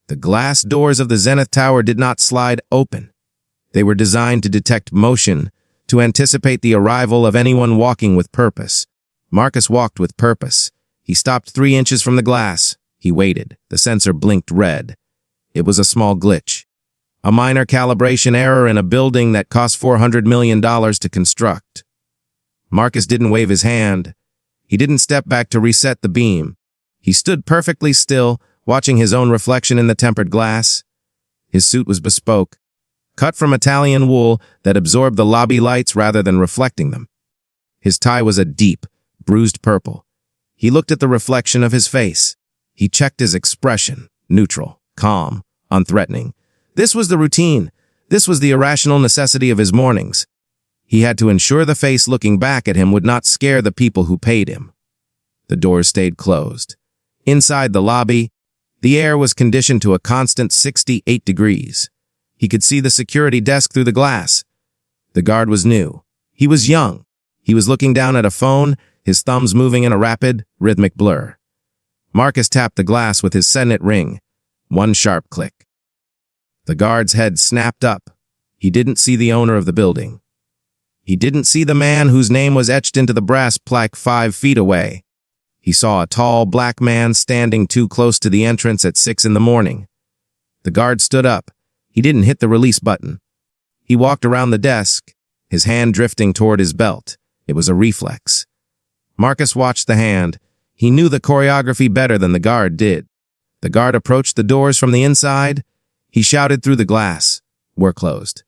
The glass doors of the Zenith Tower did not slide open. They were designed to detect motion, to anticipate the arrival of anyone walking with purpose. Marcus walked with purpose. He stopped 3 inches from the glass. He waited. The sensor blinked red. It was a small glitch. A minor calibration error in a building that cost $400 million to construct. Marcus didn't wave his hand. He didn't step back to reset the beam. He stood perfectly still, watching his own reflection in the tempered glass. His suit was bespoke, cut from Italian wool that absorbed the lobby lights rather than reflecting them. His tie was a deep, bruised purple. He looked at the reflection of his face. He checked his expression, neutral, calm, unthreatening. This was the routine. This was the irrational necessity of his mornings. He had to ensure the face looking back at him would not scare the people who paid him. The doors stayed closed. Inside the lobby, the air was conditioned to a constant 68 degrees. He could see the security desk through the glass. The guard was new. He was young. He was looking down at a phone, his thumbs moving in a rapid, rhythmic blur. Marcus tapped the glass with his signet ring. One sharp click. The guard's head snapped up. He didn't see the owner of the building. He didn't see the man whose name was etched into the brass plaque 5 feet away. He saw a tall, black man standing too close to the entrance at 6 in the morning. The guard stood up. He didn't hit the release button. He walked around the desk, his hand drifting toward his belt. It was a reflex. Marcus watched the hand. He knew the choreography better than the guard did. The guard approached the doors from the inside. He shouted through the glass. "We're closed."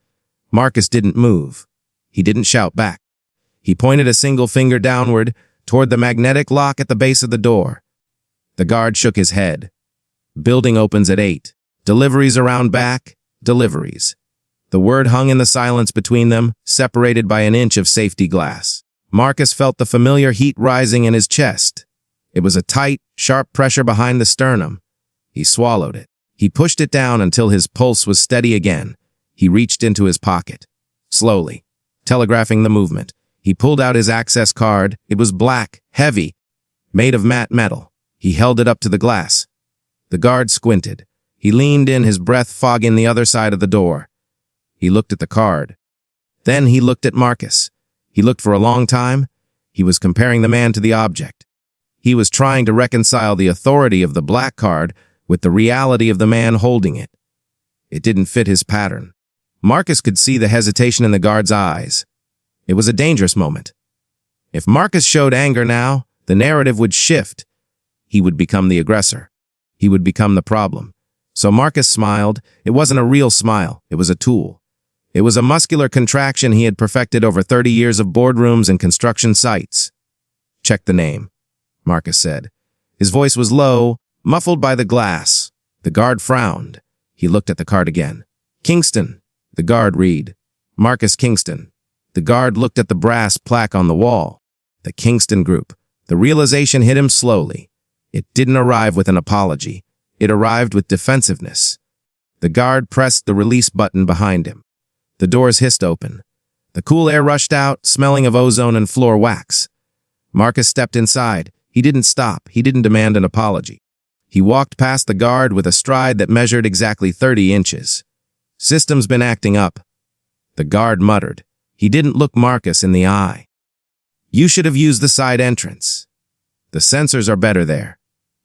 Marcus didn't move. He didn't shout back. He pointed a single finger downward, toward the magnetic lock at the base of the door. The guard shook his head. "Building opens at 8. Deliveries around back. Deliveries." The word hung in the silence between them, separated by an inch of safety glass. Marcus felt the familiar heat rising in his chest. It was a tight, sharp pressure behind the sternum. He swallowed it. He pushed it down until his pulse was steady again. He reached into his pocket. Slowly, telegraphing the movement, he pulled out his access card. It was black, heavy, made of matte metal. He held it up to the glass. The guard squinted. He leaned in, his breath fogging the other side of the door. He looked at the card. Then he looked at Marcus. He looked for a long time. He was comparing the man to the object. He was trying to reconcile the authority of the black card with the reality of the man holding it. It didn't fit his pattern. Marcus could see the hesitation in the guard's eyes. It was a dangerous moment. If Marcus showed anger now, the narrative would shift. He would become the aggressor. He would become the problem. So Marcus smiled. It wasn't a real smile. It was a tool. It was a muscular contraction he had perfected over 30 years of boardrooms and construction sites. "Check the name," Marcus said. His voice was low, muffled by the glass. The guard frowned. He looked at the card again. "Kingston," the guard read. "Marcus Kingston." The guard looked at the brass plaque on the wall. The Kingston Group. The realization hit him slowly. It didn't arrive with an apology. It arrived with defensiveness. The guard pressed the release button behind him. The doors hissed open. The cool air rushed out, smelling of ozone and floor wax. Marcus stepped inside. He didn't stop. He didn't demand an apology. He walked past the guard with a stride that measured exactly 30 inches. "System's been acting up." The guard muttered. He didn't look Marcus in the eye. "You should have used the side entrance. The sensors are better there."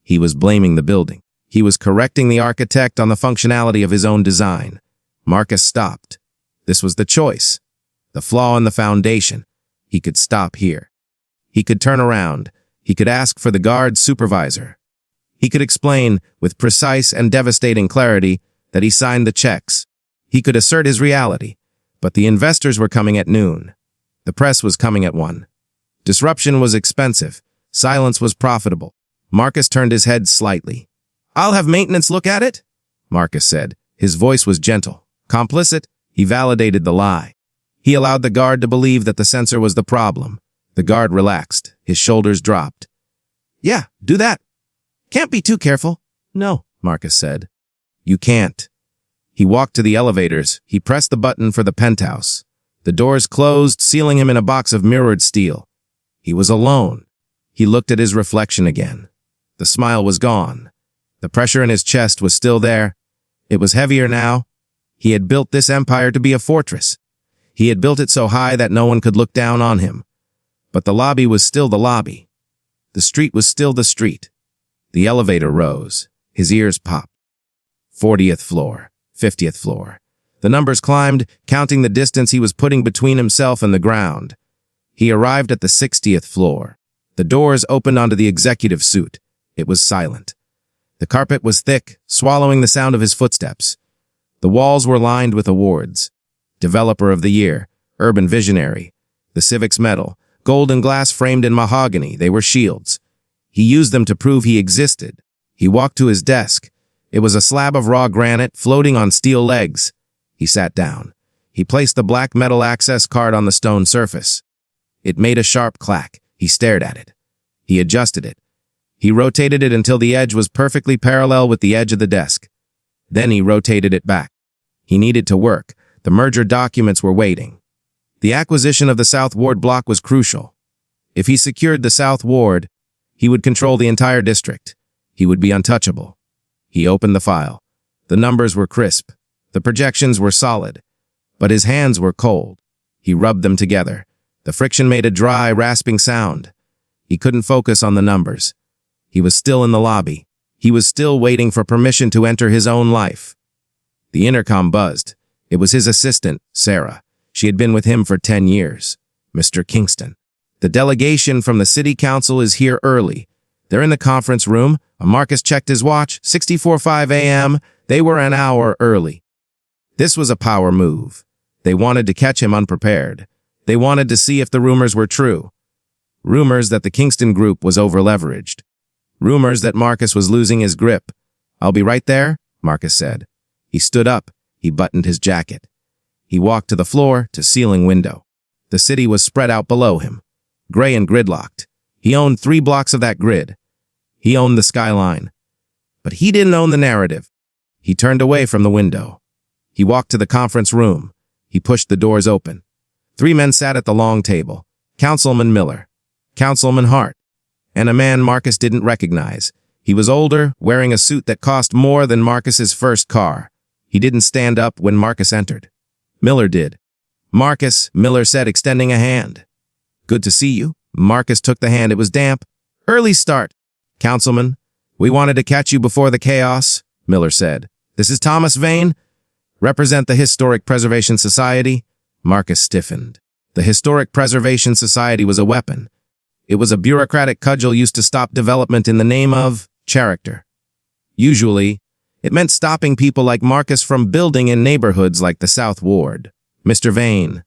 He was blaming the building. He was correcting the architect on the functionality of his own design. Marcus stopped. This was the choice. The flaw in the foundation. He could stop here. He could turn around. He could ask for the guard's supervisor. He could explain, with precise and devastating clarity, that he signed the checks. He could assert his reality. But the investors were coming at noon. The press was coming at 1. Disruption was expensive. Silence was profitable. Marcus turned his head slightly. "I'll have maintenance look at it," Marcus said. His voice was gentle. Complicit, he validated the lie. He allowed the guard to believe that the sensor was the problem. The guard relaxed. His shoulders dropped. "Yeah, do that. Can't be too careful." "No," Marcus said. "You can't." He walked to the elevators. He pressed the button for the penthouse. The doors closed, sealing him in a box of mirrored steel. He was alone. He looked at his reflection again. The smile was gone. The pressure in his chest was still there. It was heavier now. He had built this empire to be a fortress. He had built it so high that no one could look down on him. But the lobby was still the lobby. The street was still the street. The elevator rose. His ears popped. 40th floor, 50th floor. The numbers climbed, counting the distance he was putting between himself and the ground. He arrived at the 60th floor. The doors opened onto the executive suite. It was silent. The carpet was thick, swallowing the sound of his footsteps. The walls were lined with awards. Developer of the Year, Urban Visionary, the Civics Medal, gold and glass framed in mahogany, they were shields. He used them to prove he existed. He walked to his desk. It was a slab of raw granite floating on steel legs. He sat down. He placed the black metal access card on the stone surface. It made a sharp clack. He stared at it. He adjusted it. He rotated it until the edge was perfectly parallel with the edge of the desk. Then he rotated it back. He needed to work. The merger documents were waiting. The acquisition of the South Ward block was crucial. If he secured the South Ward, he would control the entire district. He would be untouchable. He opened the file. The numbers were crisp. The projections were solid. But his hands were cold. He rubbed them together. The friction made a dry, rasping sound. He couldn't focus on the numbers. He was still in the lobby. He was still waiting for permission to enter his own life. The intercom buzzed. It was his assistant, Sarah. She had been with him for 10 years. Mr. Kingston. The delegation from the city council is here early. They're in the conference room. Marcus checked his watch. 6:45 a.m. They were an hour early. This was a power move. They wanted to catch him unprepared. They wanted to see if the rumors were true. Rumors that the Kingston group was over-leveraged. Rumors that Marcus was losing his grip. "I'll be right there," Marcus said. He stood up. He buttoned his jacket. He walked to the floor, to ceiling window. The city was spread out below him, gray and gridlocked. He owned 3 blocks of that grid. He owned the skyline. But he didn't own the narrative. He turned away from the window. He walked to the conference room. He pushed the doors open. 3 men sat at the long table. Councilman Miller, Councilman Hart, and a man Marcus didn't recognize. He was older, wearing a suit that cost more than Marcus's first car. He didn't stand up when Marcus entered. Miller did. "Marcus," Miller said, extending a hand. "Good to see you." Marcus took the hand. It was damp. "Early start." "Councilman, we wanted to catch you before the chaos," Miller said. "This is Thomas Vane. Represent the Historic Preservation Society." Marcus stiffened. The Historic Preservation Society was a weapon. It was a bureaucratic cudgel used to stop development in the name of character. Usually, it meant stopping people like Marcus from building in neighborhoods like the South Ward. "Mr. Vane,"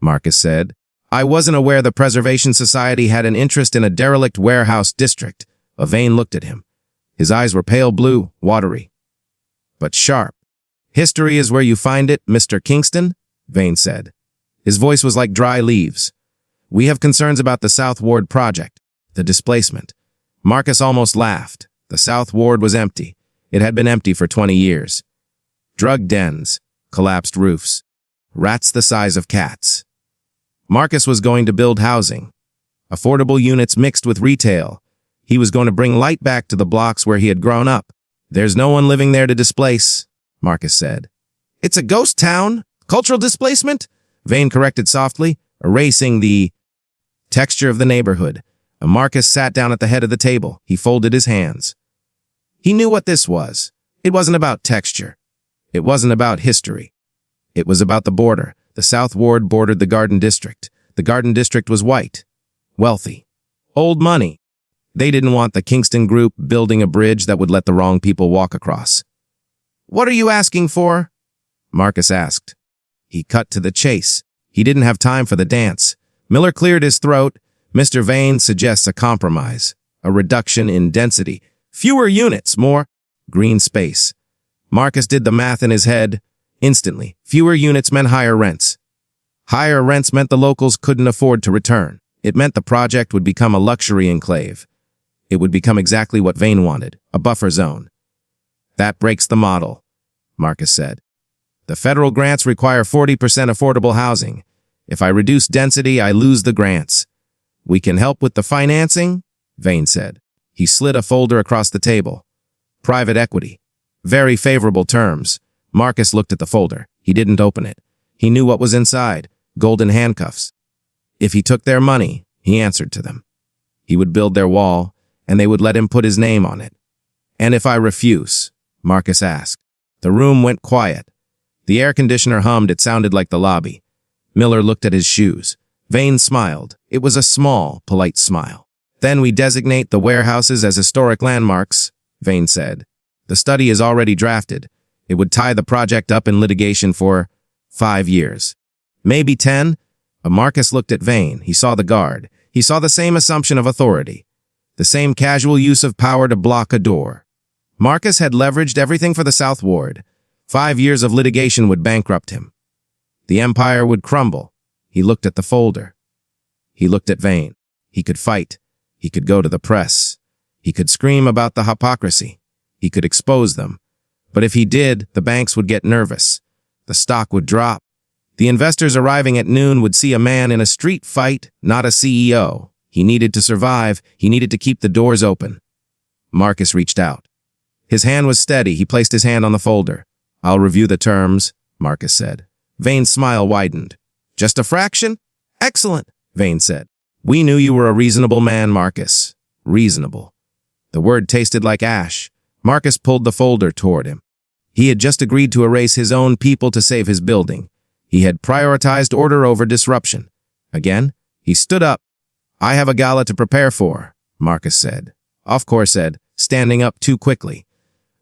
Marcus said, "I wasn't aware the Preservation Society had an interest in a derelict warehouse district." Vane looked at him. His eyes were pale blue, watery, but sharp. "History is where you find it, Mr. Kingston," Vane said. His voice was like dry leaves. "We have concerns about the South Ward project, the displacement." Marcus almost laughed. The South Ward was empty. It had been empty for 20 years. Drug dens, collapsed roofs, rats the size of cats. Marcus was going to build housing, affordable units mixed with retail. He was going to bring light back to the blocks where he had grown up. "There's no one living there to displace," Marcus said. "It's a ghost town. Cultural displacement," Vane corrected softly, erasing the texture of the neighborhood. Marcus sat down at the head of the table. He folded his hands. He knew what this was. It wasn't about texture. It wasn't about history. It was about the border. The South Ward bordered the Garden District. The Garden District was white, wealthy, old money. They didn't want the Kingston group building a bridge that would let the wrong people walk across. "What are you asking for?" Marcus asked. He cut to the chase. He didn't have time for the dance. Miller cleared his throat. "Mr. Vane suggests a compromise, a reduction in density. Fewer units, more green space." Marcus did the math in his head. Instantly, fewer units meant higher rents. Higher rents meant the locals couldn't afford to return. It meant the project would become a luxury enclave. It would become exactly what Vane wanted, a buffer zone. "That breaks the model," Marcus said. "The federal grants require 40% affordable housing. If I reduce density, I lose the grants." "We can help with the financing," Vane said. He slid a folder across the table. "Private equity." Very favorable terms. Marcus looked at the folder. He didn't open it. He knew what was inside. Golden handcuffs. If he took their money, he answered to them. He would build their wall, and they would let him put his name on it. And if I refuse? Marcus asked. The room went quiet. The air conditioner hummed. It sounded like the lobby. Miller looked at his shoes. Vane smiled. It was a small, polite smile. Then we designate the warehouses as historic landmarks, Vane said. The study is already drafted. It would tie the project up in litigation for 5 years. Maybe 10? Marcus looked at Vane. He saw the guard. He saw the same assumption of authority. The same casual use of power to block a door. Marcus had leveraged everything for the South Ward. 5 years of litigation would bankrupt him. The empire would crumble. He looked at the folder. He looked at Vane. He could fight. He could go to the press. He could scream about the hypocrisy. He could expose them. But if he did, the banks would get nervous. The stock would drop. The investors arriving at noon would see a man in a street fight, not a CEO. He needed to survive. He needed to keep the doors open. Marcus reached out. His hand was steady. He placed his hand on the folder. I'll review the terms, Marcus said. Vane's smile widened. Just a fraction? Excellent, Vane said. We knew you were a reasonable man, Marcus. Reasonable. The word tasted like ash. Marcus pulled the folder toward him. He had just agreed to erase his own people to save his building. He had prioritized order over disruption. Again, he stood up. I have a gala to prepare for, Marcus said. Of course, said, standing up too quickly.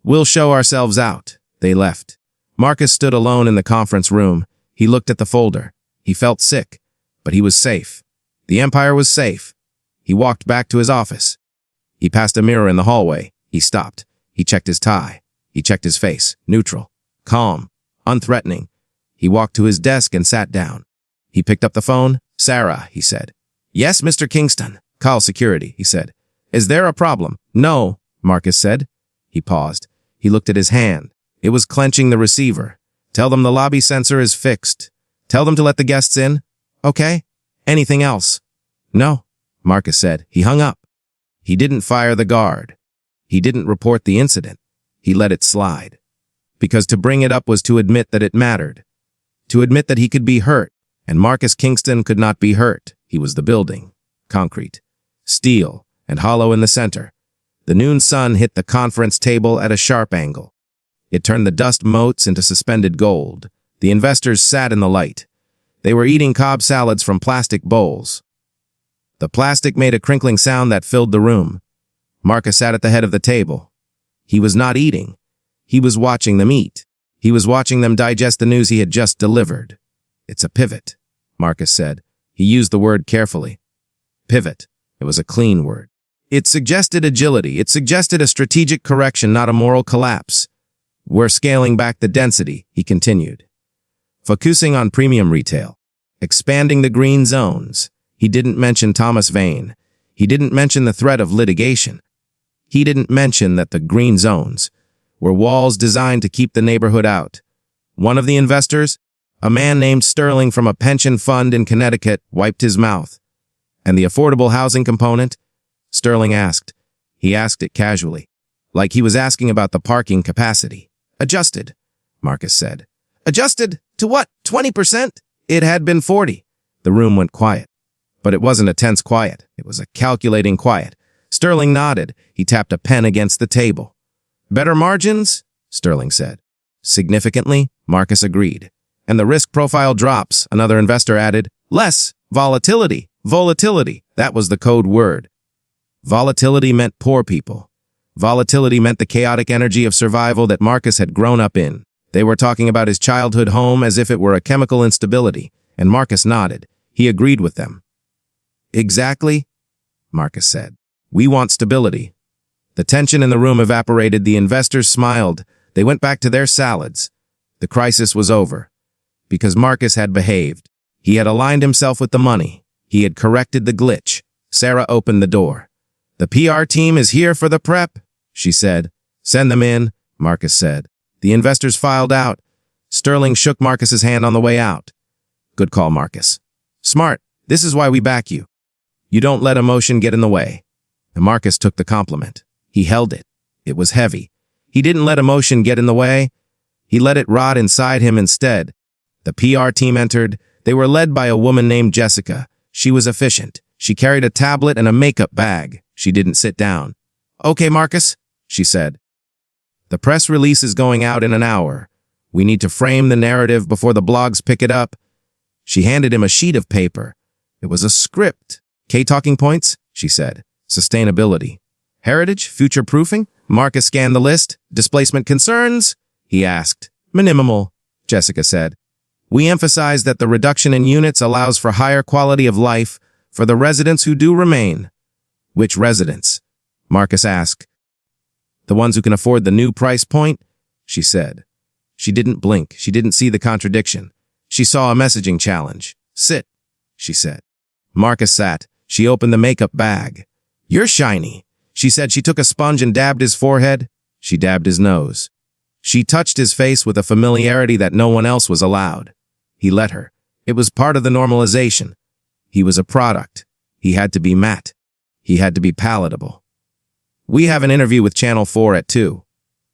We'll show ourselves out. They left. Marcus stood alone in the conference room. He looked at the folder. He felt sick, but he was safe. The empire was safe. He walked back to his office. He passed a mirror in the hallway. He stopped. He checked his tie. He checked his face. Neutral. Calm. Unthreatening. He walked to his desk and sat down. He picked up the phone. Sarah, he said. Yes, Mr. Kingston. Call security, he said. Is there a problem? No, Marcus said. He paused. He looked at his hand. It was clenching the receiver. Tell them the lobby sensor is fixed. Tell them to let the guests in. Okay? Anything else? No, Marcus said. He hung up. He didn't fire the guard. He didn't report the incident. He let it slide. Because to bring it up was to admit that it mattered. To admit that he could be hurt. And Marcus Kingston could not be hurt. He was the building. Concrete. Steel. And hollow in the center. The noon sun hit the conference table at a sharp angle. It turned the dust motes into suspended gold. The investors sat in the light. They were eating Cobb salads from plastic bowls. The plastic made a crinkling sound that filled the room. Marcus sat at the head of the table. He was not eating. He was watching them eat. He was watching them digest the news he had just delivered. It's a pivot, Marcus said. He used the word carefully. Pivot. It was a clean word. It suggested agility. It suggested a strategic correction, not a moral collapse. We're scaling back the density, he continued. Focusing on premium retail. Expanding the green zones. He didn't mention Thomas Vane. He didn't mention the threat of litigation. He didn't mention that the green zones were walls designed to keep the neighborhood out. One of the investors, a man named Sterling from a pension fund in Connecticut, wiped his mouth. And the affordable housing component? Sterling asked. He asked it casually, like he was asking about the parking capacity. Adjusted, Marcus said. Adjusted to what? 20%? It had been 40. The room went quiet. But it wasn't a tense quiet. It was a calculating quiet. Sterling nodded. He tapped a pen against the table. Better margins? Sterling said. Significantly, Marcus agreed. And the risk profile drops, another investor added. Less volatility. Volatility. That was the code word. Volatility meant poor people. Volatility meant the chaotic energy of survival that Marcus had grown up in. They were talking about his childhood home as if it were a chemical instability, and Marcus nodded. He agreed with them. Exactly, Marcus said. We want stability. The tension in the room evaporated. The investors smiled. They went back to their salads. The crisis was over. Because Marcus had behaved. He had aligned himself with the money. He had corrected the glitch. Sarah opened the door. The PR team is here for the prep, she said. Send them in, Marcus said. The investors filed out. Sterling shook Marcus's hand on the way out. Good call, Marcus. Smart. This is why we back you. You don't let emotion get in the way. And Marcus took the compliment. He held it. It was heavy. He didn't let emotion get in the way. He let it rot inside him instead. The PR team entered. They were led by a woman named Jessica. She was efficient. She carried a tablet and a makeup bag. She didn't sit down. "Okay, Marcus," she said. "The press release is going out in an hour. We need to frame the narrative before the blogs pick it up." She handed him a sheet of paper. It was a script. "Key talking points," she said. "Sustainability. Heritage, future-proofing." Marcus scanned the list. "Displacement concerns?" he asked. "Minimal," Jessica said. "We emphasize that the reduction in units allows for higher quality of life for the residents who do remain." "Which residents?" Marcus asked. "The ones who can afford the new price point," she said. She didn't blink. She didn't see the contradiction. She saw a messaging challenge. "Sit," she said. Marcus sat. She opened the makeup bag. "You're shiny," she said. She took a sponge and dabbed his forehead. She dabbed his nose. She touched his face with a familiarity that no one else was allowed. He let her. It was part of the normalization. He was a product. He had to be matte. He had to be palatable. "We have an interview with Channel 4 at 2,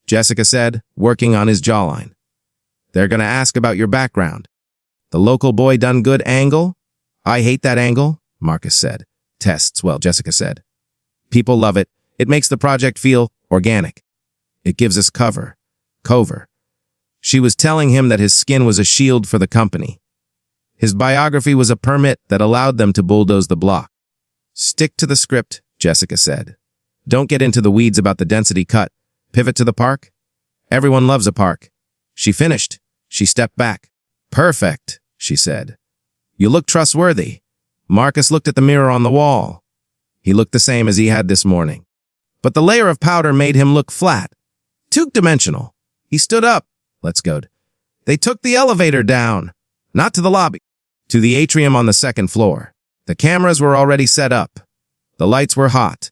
Jessica said, working on his jawline. "They're going to ask about your background." "The local boy done good angle?" "I hate that angle," Marcus said. "Tests well," Jessica said. "People love it. It makes the project feel organic. It gives us cover." She was telling him that his skin was a shield for the company. His biography was a permit that allowed them to bulldoze the block. "Stick to the script," Jessica said. "Don't get into the weeds about the density cut. Pivot to the park. Everyone loves a park." She finished. She stepped back. "Perfect," she said. "You look trustworthy." Marcus looked at the mirror on the wall. He looked the same as he had this morning. But the layer of powder made him look flat, two-dimensional. He stood up. "Let's go." They took the elevator down, not to the lobby, to the atrium on the second floor. The cameras were already set up. The lights were hot.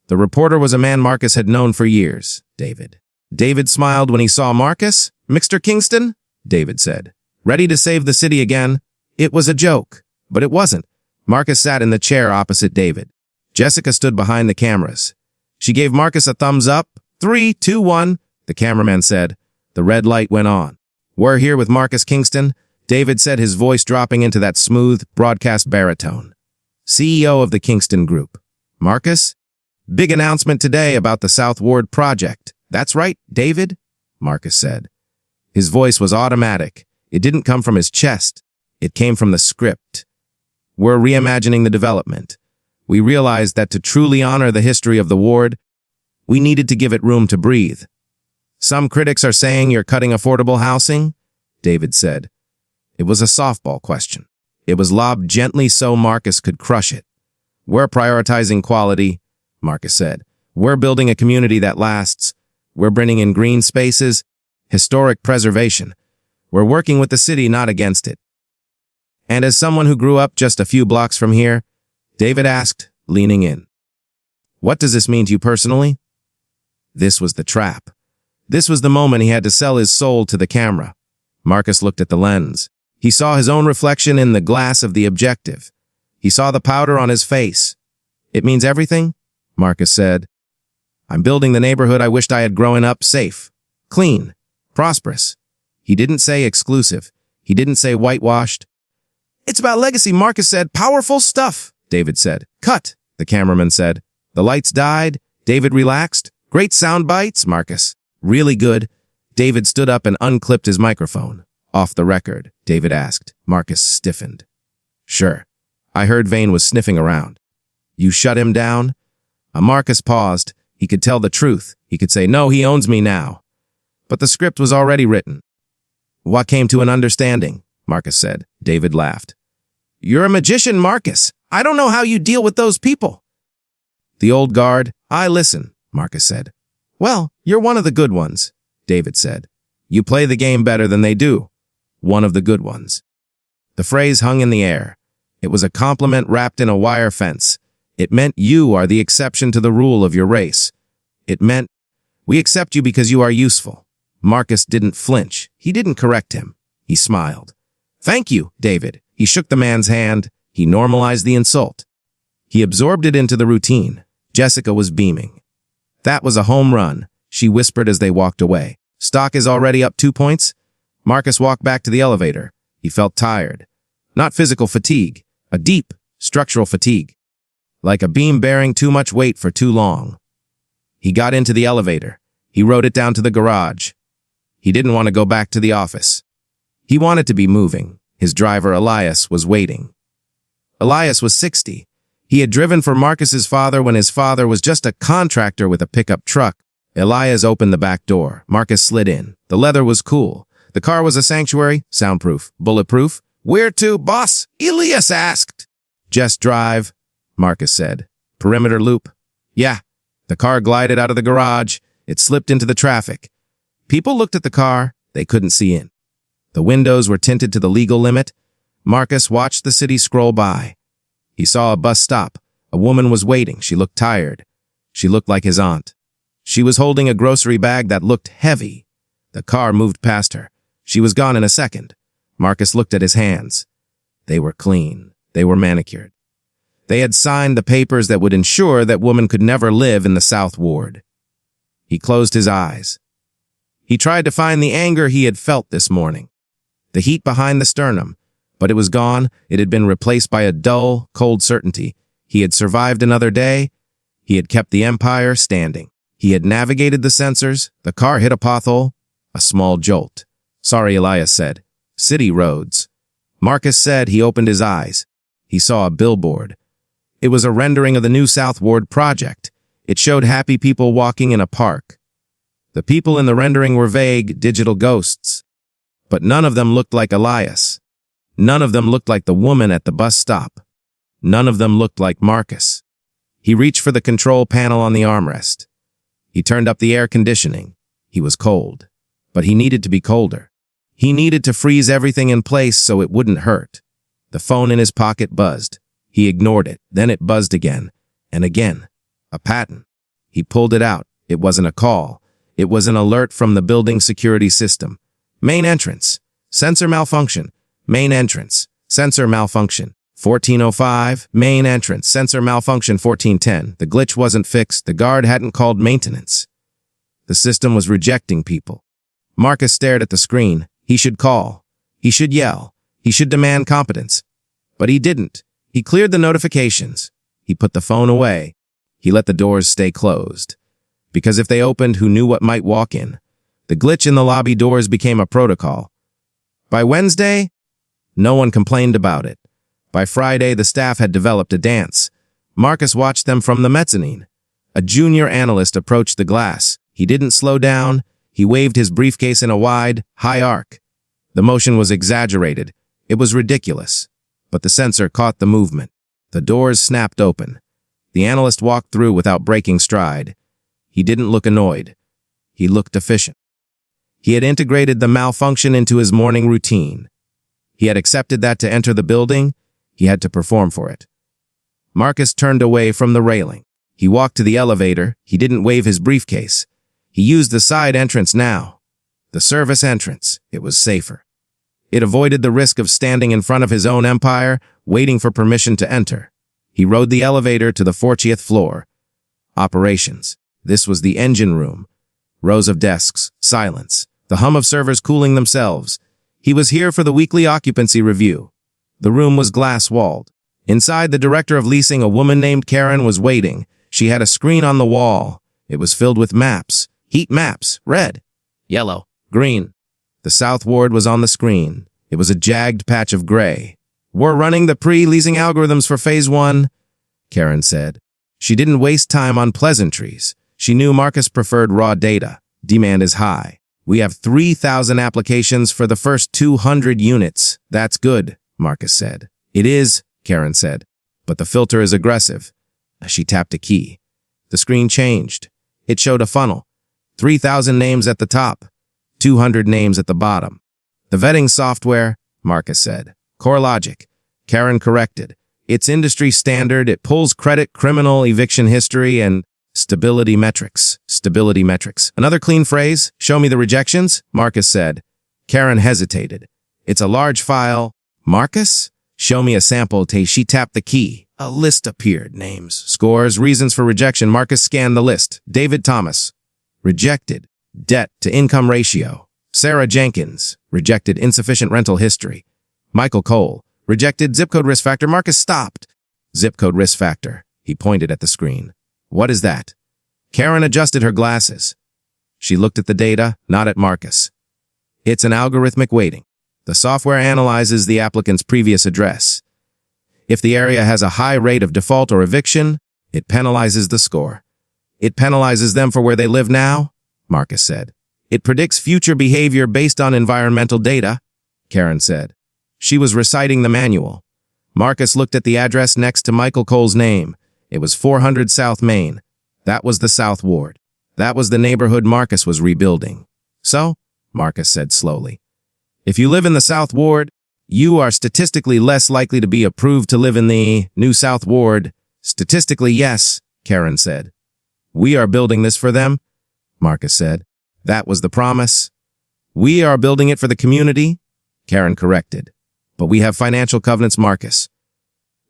The reporter was a man Marcus had known for years, David. David smiled when he saw Marcus. "Mr. Kingston," David said. "Ready to save the city again?" It was a joke, but it wasn't. Marcus sat in the chair opposite David. Jessica stood behind the cameras. She gave Marcus a thumbs up. 3, 2, 1, the cameraman said. The red light went on. "We're here with Marcus Kingston," David said, his voice dropping into that smooth, broadcast baritone. "CEO of the Kingston Group." "Marcus?" "Big announcement today about the South Ward project." "That's right, David," Marcus said. His voice was automatic. It didn't come from his chest. It came from the script. "We're reimagining the development. We realized that to truly honor the history of the ward, we needed to give it room to breathe." "Some critics are saying you're cutting affordable housing," David said. It was a softball question. It was lobbed gently so Marcus could crush it. "We're prioritizing quality," Marcus said. "We're building a community that lasts. We're bringing in green spaces, historic preservation. We're working with the city, not against it." "And as someone who grew up just a few blocks from here," David asked, leaning in, "what does this mean to you personally?" This was the trap. This was the moment he had to sell his soul to the camera. Marcus looked at the lens. He saw his own reflection in the glass of the objective. He saw the powder on his face. "It means everything," Marcus said. "I'm building the neighborhood I wished I had grown up, safe, clean, prosperous." He didn't say exclusive. He didn't say whitewashed. "It's about legacy," Marcus said. "Powerful stuff," David said. "Cut," the cameraman said. The lights died. David relaxed. "Great sound bites, Marcus." "Really good." David stood up and unclipped his microphone. "Off the record?" David asked. Marcus stiffened. "Sure. I heard Vane was sniffing around." "You shut him down?" Marcus paused. He could tell the truth. He could say, "No, he owns me now." But the script was already written. "What came to an understanding?" Marcus said. David laughed. "You're a magician, Marcus. I don't know how you deal with those people." "The old guard. I listen," Marcus said. "Well, you're one of the good ones," David said. "You play the game better than they do. One of the good ones." The phrase hung in the air. It was a compliment wrapped in a wire fence. It meant you are the exception to the rule of your race. It meant, we accept you because you are useful. Marcus didn't flinch. He didn't correct him. He smiled. "Thank you, David." He shook the man's hand. He normalized the insult. He absorbed it into the routine. Jessica was beaming. That was a home run. she whispered as they walked away. Stock is already up 2 points? Marcus walked back to the elevator. He felt tired. Not physical fatigue, a deep, structural fatigue. Like a beam bearing too much weight for too long. He got into the elevator. He rode it down to the garage. He didn't want to go back to the office. He wanted to be moving. His driver, Elias, was waiting. Elias was 60. He had driven for Marcus's father when his father was just a contractor with a pickup truck. Elias opened the back door. Marcus slid in. The leather was cool. The car was a sanctuary, soundproof, bulletproof. "Where to, boss?" Elias asked. "Just drive," Marcus said. "Perimeter loop." "Yeah." The car glided out of the garage. It slipped into the traffic. People looked at the car. They couldn't see in. The windows were tinted to the legal limit. Marcus watched the city scroll by. He saw a bus stop. A woman was waiting. She looked tired. She looked like his aunt. She was holding a grocery bag that looked heavy. The car moved past her. She was gone in a second. Marcus looked at his hands. They were clean. They were manicured. They had signed the papers that would ensure that woman could never live in the South Ward. He closed his eyes. He tried to find the anger he had felt this morning. The heat behind the sternum. But it was gone. It had been replaced by a dull, cold certainty. He had survived another day. He had kept the empire standing. He had navigated the sensors. The car hit a pothole. A small jolt. "Sorry," Elias said. "City roads." Marcus said. He opened his eyes. He saw a billboard. It was a rendering of the new South Ward project. It showed happy people walking in a park. The people in the rendering were vague, digital ghosts. But none of them looked like Elias. None of them looked like the woman at the bus stop. None of them looked like Marcus. He reached for the control panel on the armrest. He turned up the air conditioning. He was cold. But he needed to be colder. He needed to freeze everything in place so it wouldn't hurt. The phone in his pocket buzzed. He ignored it. Then it buzzed again. And again. A pattern. He pulled it out. It wasn't a call. It was an alert from the building security system. Main entrance. Sensor malfunction. Main entrance. Sensor malfunction. 1405. Main entrance. Sensor malfunction 1410. The glitch wasn't fixed. The guard hadn't called maintenance. The system was rejecting people. Marcus stared at the screen. He should call. He should yell. He should demand competence. But he didn't. He cleared the notifications. He put the phone away. He let the doors stay closed. Because if they opened, who knew what might walk in? The glitch in the lobby doors became a protocol. By Wednesday, no one complained about it. By Friday, the staff had developed a dance. Marcus watched them from the mezzanine. A junior analyst approached the glass. He didn't slow down. He waved his briefcase in a wide, high arc. The motion was exaggerated. It was ridiculous. But the sensor caught the movement. The doors snapped open. The analyst walked through without breaking stride. He didn't look annoyed. He looked efficient. He had integrated the malfunction into his morning routine. He had accepted that to enter the building, he had to perform for it. Marcus turned away from the railing. He walked to the elevator. He didn't wave his briefcase. He used the side entrance now. The service entrance. It was safer. It avoided the risk of standing in front of his own empire, waiting for permission to enter. He rode the elevator to the 40th floor. Operations. This was the engine room. Rows of desks. Silence. The hum of servers cooling themselves. He was here for the weekly occupancy review. The room was glass-walled. Inside, the director of leasing, a woman named Karen, was waiting. She had a screen on the wall. It was filled with maps. Heat maps. Red. Yellow. Green. The South Ward was on the screen. It was a jagged patch of gray. "We're running the pre-leasing algorithms for Phase 1, Karen said. She didn't waste time on pleasantries. She knew Marcus preferred raw data. Demand is high. "We have 3,000 applications for the first 200 units. That's good," Marcus said. "It is," Karen said. "But the filter is aggressive." She tapped a key. The screen changed. It showed a funnel. 3,000 names at the top. 200 names at the bottom. "The vetting software," Marcus said. "Core logic." Karen corrected. "It's industry standard. It pulls credit, criminal, eviction history, and stability metrics." Stability metrics. "Another clean phrase. Show me the rejections," Marcus said. Karen hesitated. "It's a large file." "Marcus? Show me a sample." She tapped the key. A list appeared. Names, scores, reasons for rejection. Marcus scanned the list. "David Thomas. Rejected. Debt to income ratio. Sarah Jenkins. Rejected insufficient rental history. Michael Cole. Rejected zip code risk factor. Marcus stopped. Zip code risk factor. He pointed at the screen. What is that? Karen adjusted her glasses. She looked at the data, not at Marcus. It's an algorithmic weighting. The software analyzes the applicant's previous address. If the area has a high rate of default or eviction, it penalizes the score. It penalizes them for where they live now, Marcus said. It predicts future behavior based on environmental data, Karen said. She was reciting the manual. Marcus looked at the address next to Michael Cole's name. It was 400 South Main. That was the South Ward. That was the neighborhood Marcus was rebuilding. So, Marcus said slowly, if you live in the South Ward, you are statistically less likely to be approved to live in the new South Ward. Statistically, yes, Karen said. We are building this for them, Marcus said. That was the promise. We are building it for the community, Karen corrected. But we have financial covenants, Marcus.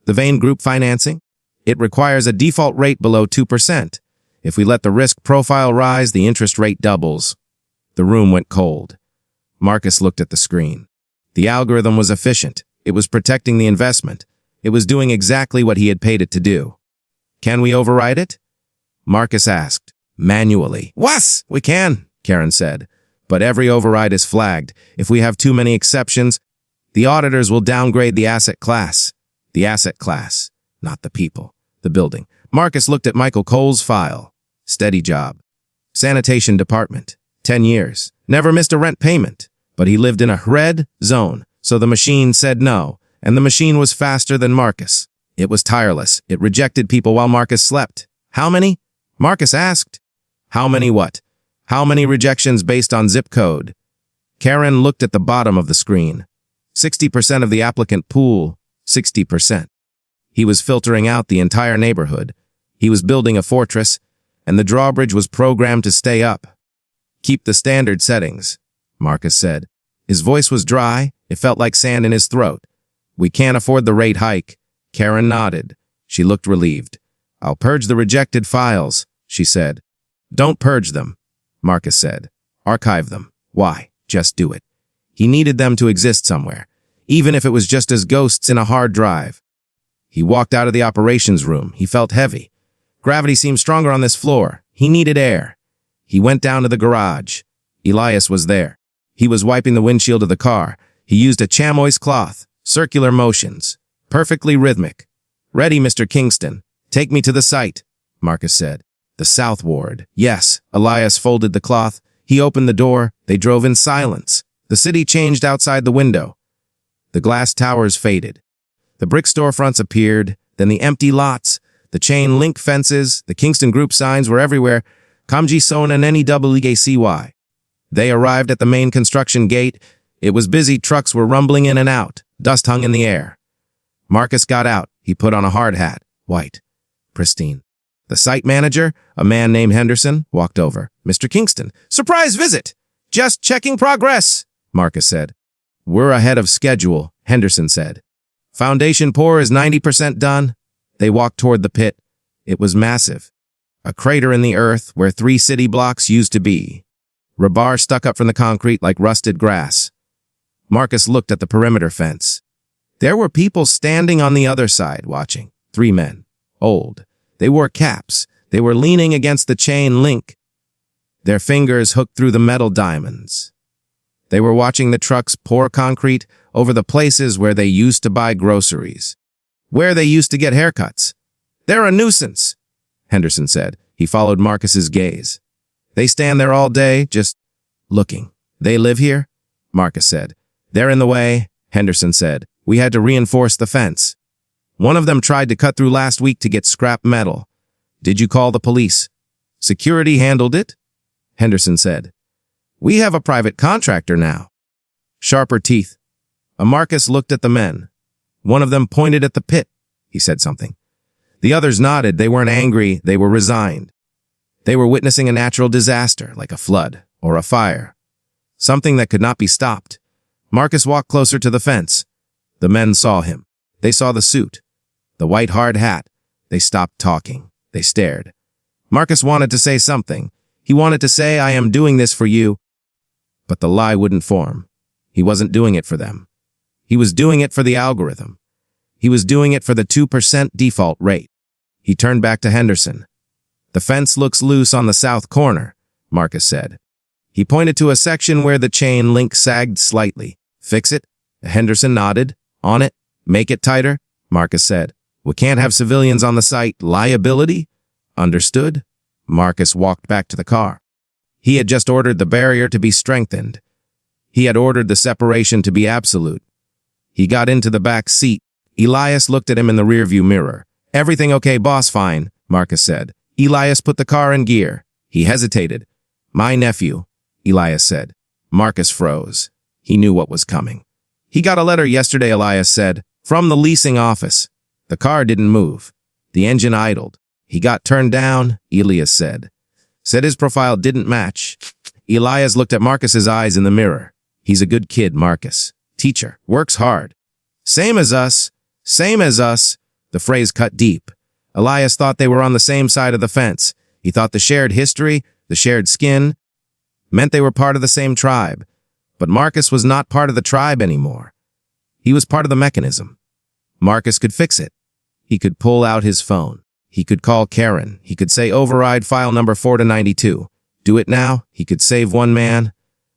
The Vane Group financing? It requires a default rate below 2%. If we let the risk profile rise, the interest rate doubles. The room went cold. Marcus looked at the screen. The algorithm was efficient. It was protecting the investment. It was doing exactly what he had paid it to do. Can we override it? Marcus asked. Manually. What? We can, Karen said. But every override is flagged. If we have too many exceptions, the auditors will downgrade the asset class. The asset class, not the people. The building. Marcus looked at Michael Cole's file. Steady job. Sanitation department. 10 years. Never missed a rent payment. But he lived in a red zone, so the machine said no, and the machine was faster than Marcus. It was tireless. It rejected people while Marcus slept. How many? Marcus asked. How many what? How many rejections based on zip code? Karen looked at the bottom of the screen. 60% of the applicant pool. 60%. He was filtering out the entire neighborhood. He was building a fortress, and the drawbridge was programmed to stay up. Keep the standard settings, Marcus said. His voice was dry. It felt like sand in his throat. We can't afford the rate hike. Karen nodded. She looked relieved. I'll purge the rejected files, she said. Don't purge them, Marcus said. Archive them. Why? Just do it. He needed them to exist somewhere, even if it was just as ghosts in a hard drive. He walked out of the operations room. He felt heavy. Gravity seemed stronger on this floor. He needed air. He went down to the garage. Elias was there. He was wiping the windshield of the car. He used a chamois cloth. Circular motions. Perfectly rhythmic. Ready, Mr. Kingston. Take me to the site, Marcus said. The South Ward. Yes. Elias folded the cloth. He opened the door. They drove in silence. The city changed outside the window. The glass towers faded. The brick storefronts appeared, then the empty lots, the chain link fences, the Kingston Group signs were everywhere. Kamji Son and NEWGCY. They arrived at the main construction gate. It was busy. Trucks were rumbling in and out. Dust hung in the air. Marcus got out. He put on a hard hat. White. Pristine. The site manager, a man named Henderson, walked over. Mr. Kingston. Surprise visit! Just checking progress, Marcus said. We're ahead of schedule, Henderson said. Foundation pour is 90% done. They walked toward the pit. It was massive. A crater in the earth where 3 city blocks used to be. Rebar stuck up from the concrete like rusted grass. Marcus looked at the perimeter fence. There were people standing on the other side watching. 3 men. Old. They wore caps. They were leaning against the chain link. Their fingers hooked through the metal diamonds. They were watching the trucks pour concrete over the places where they used to buy groceries. Where they used to get haircuts. They're a nuisance, Henderson said. He followed Marcus's gaze. They stand there all day, just looking. They live here? Marcus said. They're in the way, Henderson said. We had to reinforce the fence. One of them tried to cut through last week to get scrap metal. Did you call the police? Security handled it? Henderson said. We have a private contractor now. Sharper teeth. Marcus looked at the men. One of them pointed at the pit. He said something. The others nodded. They weren't angry. They were resigned. They were witnessing a natural disaster, like a flood or a fire. Something that could not be stopped. Marcus walked closer to the fence. The men saw him. They saw the suit. The white hard hat. They stopped talking. They stared. Marcus wanted to say something. He wanted to say, I am doing this for you. But the lie wouldn't form. He wasn't doing it for them. He was doing it for the algorithm. He was doing it for the 2% default rate. He turned back to Henderson. The fence looks loose on the south corner, Marcus said. He pointed to a section where the chain link sagged slightly. Fix it? Henderson nodded. On it. Make it tighter, Marcus said. We can't have civilians on the site. Liability? Understood? Marcus walked back to the car. He had just ordered the barrier to be strengthened. He had ordered the separation to be absolute. He got into the back seat. Elias looked at him in the rearview mirror. Everything okay, boss? Fine, Marcus said. Elias put the car in gear. He hesitated. My nephew, Elias said. Marcus froze. He knew what was coming. He got a letter yesterday, Elias said, from the leasing office. The car didn't move. The engine idled. He got turned down, Elias said. Said his profile didn't match. Elias looked at Marcus's eyes in the mirror. He's a good kid, Marcus. Teacher. Works hard. Same as us. Same as us. The phrase cut deep. Elias thought they were on the same side of the fence. He thought the shared history, the shared skin, meant they were part of the same tribe. But Marcus was not part of the tribe anymore. He was part of the mechanism. Marcus could fix it. He could pull out his phone. He could call Karen. He could say override file number 4-92. Do it now. He could save one man.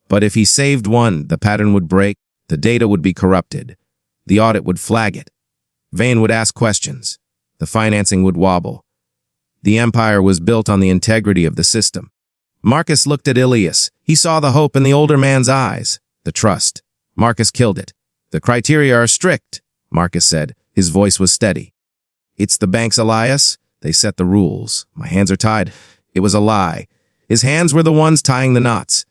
But if he saved one, the pattern would break. The data would be corrupted. The audit would flag it. Vane would ask questions. The financing would wobble. The empire was built on the integrity of the system. Marcus looked at Elias. He saw the hope in the older man's eyes. The trust. Marcus killed it. The criteria are strict, Marcus said. His voice was steady. It's the banks, Elias. They set the rules. My hands are tied. It was a lie. His hands were the ones tying the knots.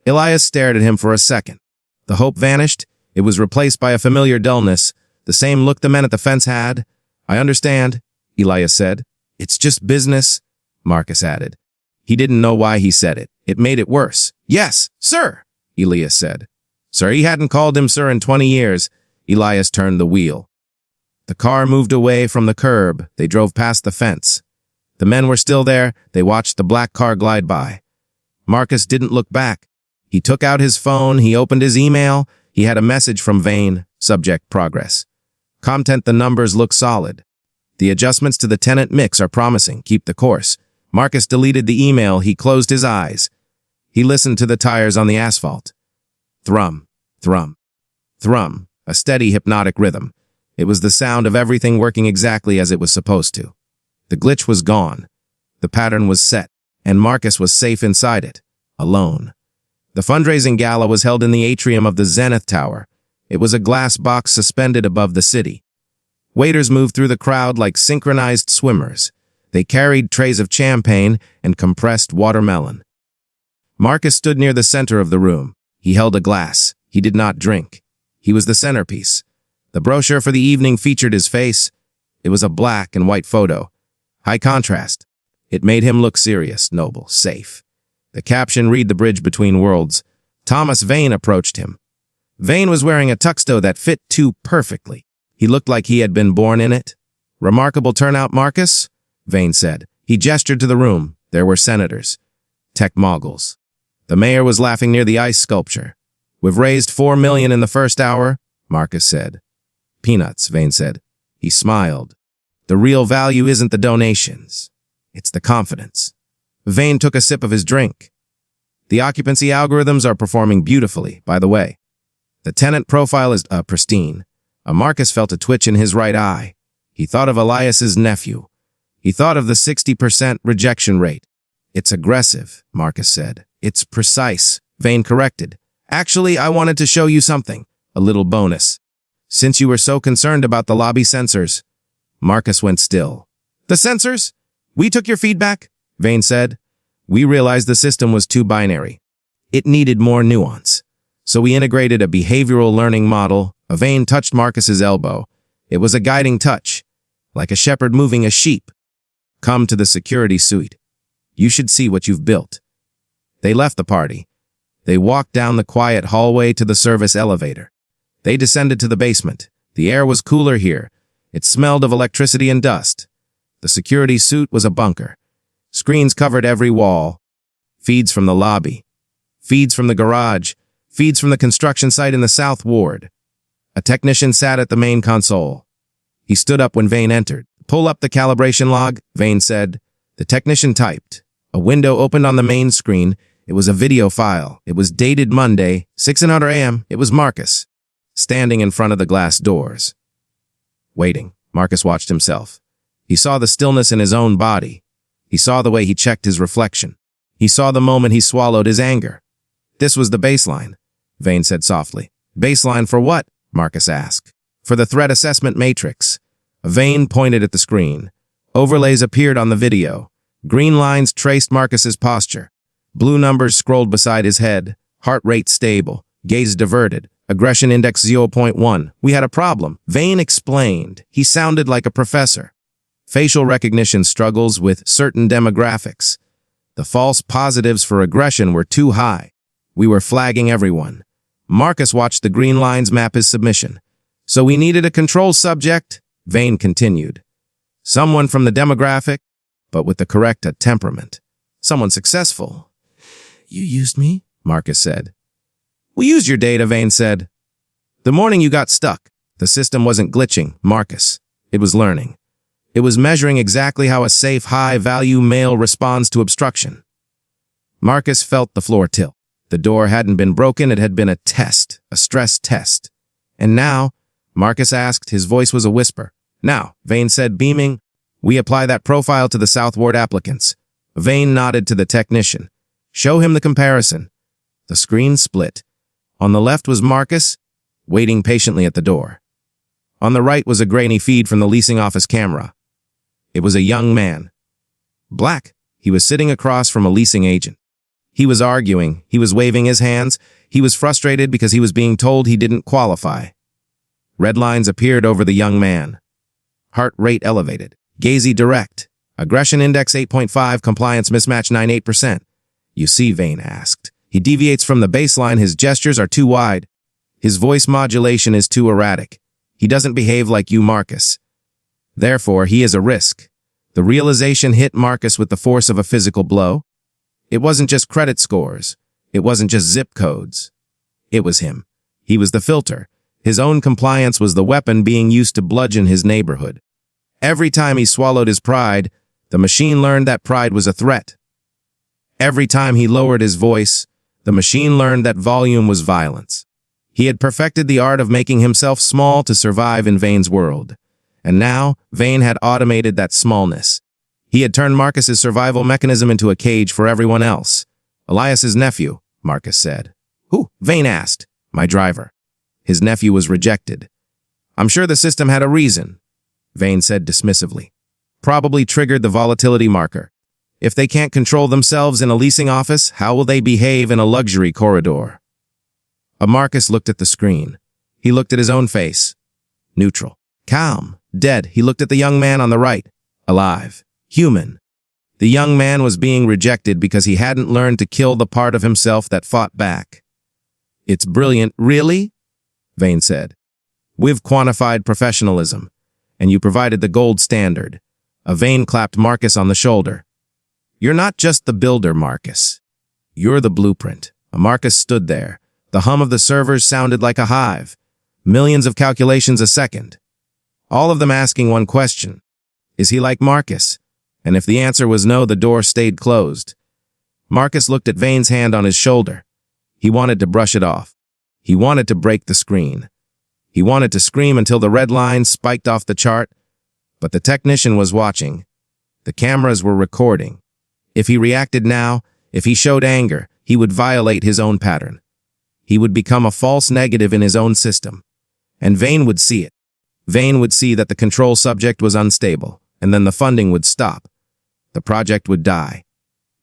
Elias stared at him for a second. The hope vanished. It was replaced by a familiar dullness, the same look the men at the fence had. I understand, Elias said. It's just business, Marcus added. He didn't know why he said it. It made it worse. Yes, sir, Elias said. Sir, he hadn't called him sir in 20 years. Elias turned the wheel. The car moved away from the curb. They drove past the fence. The men were still there. They watched the black car glide by. Marcus didn't look back. He took out his phone. He opened his email. He had a message from Vane. Subject, progress. Content, the numbers look solid. The adjustments to the tenant mix are promising. Keep the course. Marcus deleted the email. He closed his eyes. He listened to the tires on the asphalt. Thrum, thrum, thrum, a steady hypnotic rhythm. It was the sound of everything working exactly as it was supposed to. The glitch was gone. The pattern was set, and Marcus was safe inside it, alone. The fundraising gala was held in the atrium of the Zenith Tower. It was a glass box suspended above the city. Waiters moved through the crowd like synchronized swimmers. They carried trays of champagne and compressed watermelon. Marcus stood near the center of the room. He held a glass. He did not drink. He was the centerpiece. The brochure for the evening featured his face. It was a black and white photo. High contrast. It made him look serious, noble, safe. The caption read the bridge between worlds. Thomas Vane approached him. Vane was wearing a tuxedo that fit too perfectly. He looked like he had been born in it. Remarkable turnout, Marcus, Vane said. He gestured to the room. There were senators. Tech moguls. The mayor was laughing near the ice sculpture. We've raised $4 million in the first hour, Marcus said. Peanuts, Vane said. He smiled. The real value isn't the donations. It's the confidence. Vane took a sip of his drink. The occupancy algorithms are performing beautifully, by the way. The tenant profile is pristine. Marcus felt a twitch in his right eye. He thought of Elias's nephew. He thought of the 60% rejection rate. It's aggressive, Marcus said. It's precise, Vane corrected. Actually, I wanted to show you something. A little bonus. Since you were so concerned about the lobby sensors. Marcus went still. The sensors? We took your feedback, Vane said. We realized the system was too binary. It needed more nuance. So we integrated a behavioral learning model. Vane touched Marcus's elbow. It was a guiding touch, like a shepherd moving a sheep. Come to the security suite. You should see what you've built. They left the party. They walked down the quiet hallway to the service elevator. They descended to the basement. The air was cooler here. It smelled of electricity and dust. The security suite was a bunker. Screens covered every wall. Feeds from the lobby. Feeds from the garage. Feeds from the construction site in the South Ward. A technician sat at the main console. He stood up when Vane entered. "Pull up the calibration log," Vane said. The technician typed. A window opened on the main screen. It was a video file. It was dated Monday, 6:00 a.m. It was Marcus, standing in front of the glass doors. Waiting, Marcus watched himself. He saw the stillness in his own body. He saw the way he checked his reflection. He saw the moment he swallowed his anger. "This was the baseline," Vane said softly. "Baseline for what?" Marcus asked. "For the threat assessment matrix." Vane pointed at the screen. Overlays appeared on the video. Green lines traced Marcus's posture. Blue numbers scrolled beside his head. Heart rate stable. Gaze diverted. Aggression index 0.1. "We had a problem," Vane explained. He sounded like a professor. "Facial recognition struggles with certain demographics. The false positives for aggression were too high. We were flagging everyone." Marcus watched the green lines map his submission. "So we needed a control subject," Vane continued. "Someone from the demographic, but with the correct temperament. Someone successful." "You used me," Marcus said. "We used your data," Vane said. "The morning you got stuck, the system wasn't glitching, Marcus. It was learning. It was measuring exactly how a safe, high-value male responds to obstruction." Marcus felt the floor tilt. The door hadn't been broken, it had been a test, a stress test. "And now?" Marcus asked, his voice was a whisper. "Now," Vane said, beaming, "we apply that profile to the South Ward applicants." Vane nodded to the technician. "Show him the comparison." The screen split. On the left was Marcus, waiting patiently at the door. On the right was a grainy feed from the leasing office camera. It was a young man. Black. He was sitting across from a leasing agent. He was arguing. He was waving his hands. He was frustrated because he was being told he didn't qualify. Red lines appeared over the young man. Heart rate elevated. Gaze direct. Aggression index 8.5, compliance mismatch 98%. "You see," Vane asked. "He deviates from the baseline. His gestures are too wide. His voice modulation is too erratic. He doesn't behave like you, Marcus. Therefore, he is a risk." The realization hit Marcus with the force of a physical blow. It wasn't just credit scores. It wasn't just zip codes. It was him. He was the filter. His own compliance was the weapon being used to bludgeon his neighborhood. Every time he swallowed his pride, the machine learned that pride was a threat. Every time he lowered his voice, the machine learned that volume was violence. He had perfected the art of making himself small to survive in Vane's world. And now, Vane had automated that smallness. He had turned Marcus's survival mechanism into a cage for everyone else. "Elias's nephew," Marcus said. "Who?" Vane asked. "My driver." His nephew was rejected. "I'm sure the system had a reason," Vane said dismissively. "Probably triggered the volatility marker. If they can't control themselves in a leasing office, how will they behave in a luxury corridor?" Marcus looked at the screen. He looked at his own face. Neutral. Calm. Dead. He looked at the young man on the right. Alive. Human. The young man was being rejected because he hadn't learned to kill the part of himself that fought back. "It's brilliant." "Really?" Vane said. "We've quantified professionalism, and you provided the gold standard." Vane clapped Marcus on the shoulder. "You're not just the builder, Marcus. You're the blueprint." Marcus stood there. The hum of the servers sounded like a hive. Millions of calculations a second. All of them asking one question. Is he like Marcus? And if the answer was no, the door stayed closed. Marcus looked at Vane's hand on his shoulder. He wanted to brush it off. He wanted to break the screen. He wanted to scream until the red line spiked off the chart. But the technician was watching. The cameras were recording. If he reacted now, if he showed anger, he would violate his own pattern. He would become a false negative in his own system. And Vane would see it. Vane would see that the control subject was unstable, and then the funding would stop. The project would die.